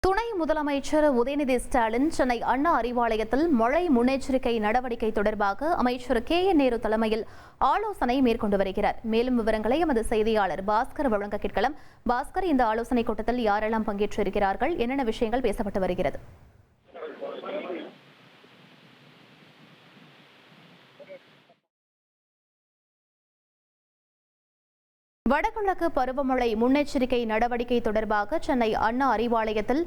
துணை முதலமைச்சர் உதயநிதி ஸ்டாலின் சென்னை அண்ணா அறிவாலயத்தில் மழை முன்னெச்சரிக்கை நடவடிக்கை தொடர்பாக அமைச்சர் KN நேரு தலைமையில் ஆலோசனை மேற்கொண்டு வருகிறார். மேலும் விவரங்களை எமது செய்தியாளர் பாஸ்கர் வழங்க கேட்கலாம். பாஸ்கர், இந்த ஆலோசனை கூட்டத்தில் யாரெல்லாம் பங்கேற்றிருக்கிறார்கள், என்னென்ன விஷயங்கள் பேசப்பட்டு வருகிறது? வடகிழக்கு பருவமழை முன்னெச்சரிக்கை நடவடிக்கை தொடர்பாக சென்னை அண்ணா அறிவாலயத்தில்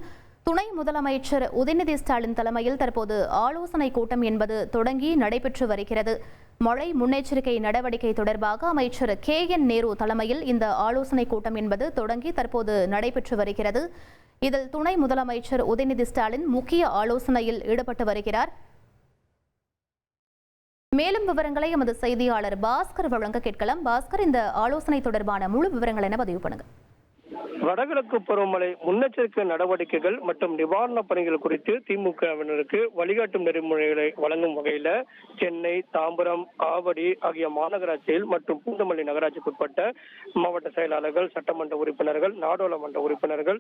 துணை முதலமைச்சர் உதயநிதி ஸ்டாலின் தலைமையில் தற்போது ஆலோசனை கூட்டம் என்பது தொடங்கி நடைபெற்று வருகிறது. மழை முன்னெச்சரிக்கை நடவடிக்கை தொடர்பாக அமைச்சர் KN நேரு தலைமையில் இந்த ஆலோசனை கூட்டம் என்பது தொடங்கி தற்போது நடைபெற்று வருகிறது. இதில் துணை முதலமைச்சர் உதயநிதி ஸ்டாலின் முக்கிய ஆலோசனையில் ஈடுபட்டு வருகிறார். மேலும் விவரங்களை எமது செய்தியாளர் பாஸ்கர் வழங்க கேட்கலாம். பாஸ்கர், இந்த ஆலோசனை தொடர்பான முழு விவரங்கள் என பதிவு பண்ணுங்க. வடகிழக்கு பருவமழை முன்னெச்சரிக்கை நடவடிக்கைகள் மற்றும் நிவாரணப் பணிகள் குறித்து திமுகவினருக்கு வழிகாட்டும் நெறிமுறைகளை வழங்கும் வகையில் சென்னை, தாம்பரம், ஆவடி ஆகிய மாநகராட்சியில் மற்றும் பூந்தமல்லி நகராட்சிக்குட்பட்ட மாவட்ட செயலாளர்கள், சட்டமன்ற உறுப்பினர்கள், நாடாளுமன்ற உறுப்பினர்கள்,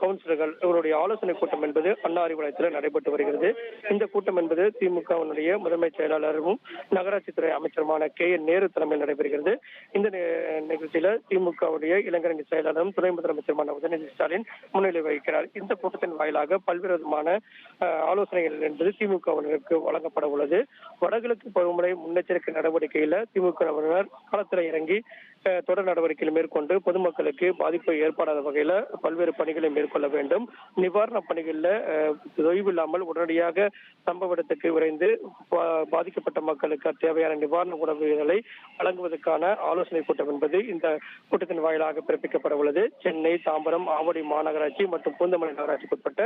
கவுன்சிலர்கள் இவருடைய ஆலோசனை கூட்டம் என்பது அண்ணா அறிவாலயத்தில் நடைபெற்று வருகிறது. இந்த கூட்டம் என்பது திமுகவினுடைய முதன்மை செயலாளரும் நகராட்சித்துறை அமைச்சருமான KN நேரு தலைமையில் நடைபெறுகிறது. இந்த நிகழ்ச்சியில திமுகவுடைய இளைஞரணி செயலாளரும் துணை முதலமைச்சருமான உதயநிதி ஸ்டாலின் முன்னிலை வகிக்கிறார். இந்த கூட்டத்தின் வாயிலாக பல்வேறு விதமான ஆலோசனைகள் என்பது திமுகவினருக்கு வழங்கப்பட உள்ளது. வடகிழக்கு பருவமழை முன்னெச்சரிக்கை நடவடிக்கையில திமுகவினர் களத்தில் இறங்கி தொடர் நடவடிக்கைகள் மேற்கொண்டு பொதுமக்களுக்கு பாதிப்பு ஏற்படாத வகையில பல்வேறு பணிகளை மேற்கொள்ள வேண்டும். நிவாரண பணிகளில் தொய்வில்லாமல் உடனடியாக சம்பவ இடத்துக்கு விரைந்து பாதிக்கப்பட்ட மக்களுக்கு தேவையான நிவாரண உதவிகளை வழங்குவதற்கான ஆலோசனை கூட்டம் என்பது இந்த கூட்டத்தின் வாயிலாக பிறப்பிக்கப்பட உள்ளது. சென்னை, தாம்பரம், ஆவடி மாநகராட்சி மற்றும் பூந்தமல்லி நகராட்சிக்குட்பட்ட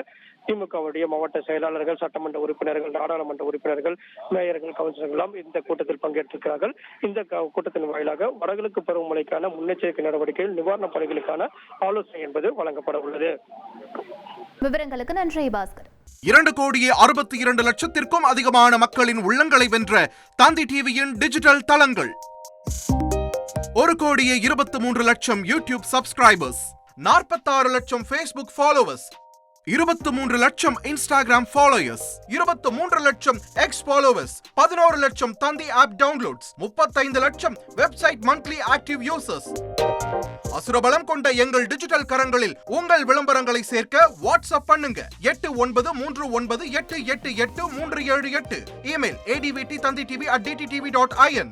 திமுகவுடைய மாவட்ட செயலாளர்கள், சட்டமன்ற உறுப்பினர்கள், நாடாளுமன்ற உறுப்பினர்கள், மேயர்கள், கவுன்சிலர்கள் இந்த கூட்டத்தில் பங்கேற்றிருக்கிறார்கள். இந்த கூட்டத்தின் வாயிலாக வடகிழக்கு பருவமழைக்கான முன்னெச்சரிக்கை நடவடிக்கையில் நிவாரணப் பணிகளுக்கான ஆலோசனை என்பது வழங்கப்பட உள்ளது. விவரங்களுக்கு நன்றி பாஸ்கர். 2,62,00,000 அதிகமான மக்களின் உள்ளங்களை வென்ற தந்தி டிவியின் டிஜிட்டல் தளங்கள், 1,23,00,000 யூடியூப் சப்ஸ்கிரைபர்ஸ், 46 லட்சம் Facebook ஃபாலோவர்ஸ், 23 லட்சம் Instagram ஃபாலோயர்ஸ், 23 லட்சம் X ஃபாலோவர்ஸ், 11 லட்சம் தந்தி ஆப் டவுன்லோட்ஸ், 35 லட்சம் வெப்சைட் மந்த்லி ஆக்டிவ் யூசர்ஸ். அசுரபலம் கொண்ட எங்கள் டிஜிட்டல் கரங்களில் உங்கள் விளம்பரங்களை சேர்க்க வாட்ஸ்அப் பண்ணுங்க. 8939888378. Email advttanditv@dttv.in.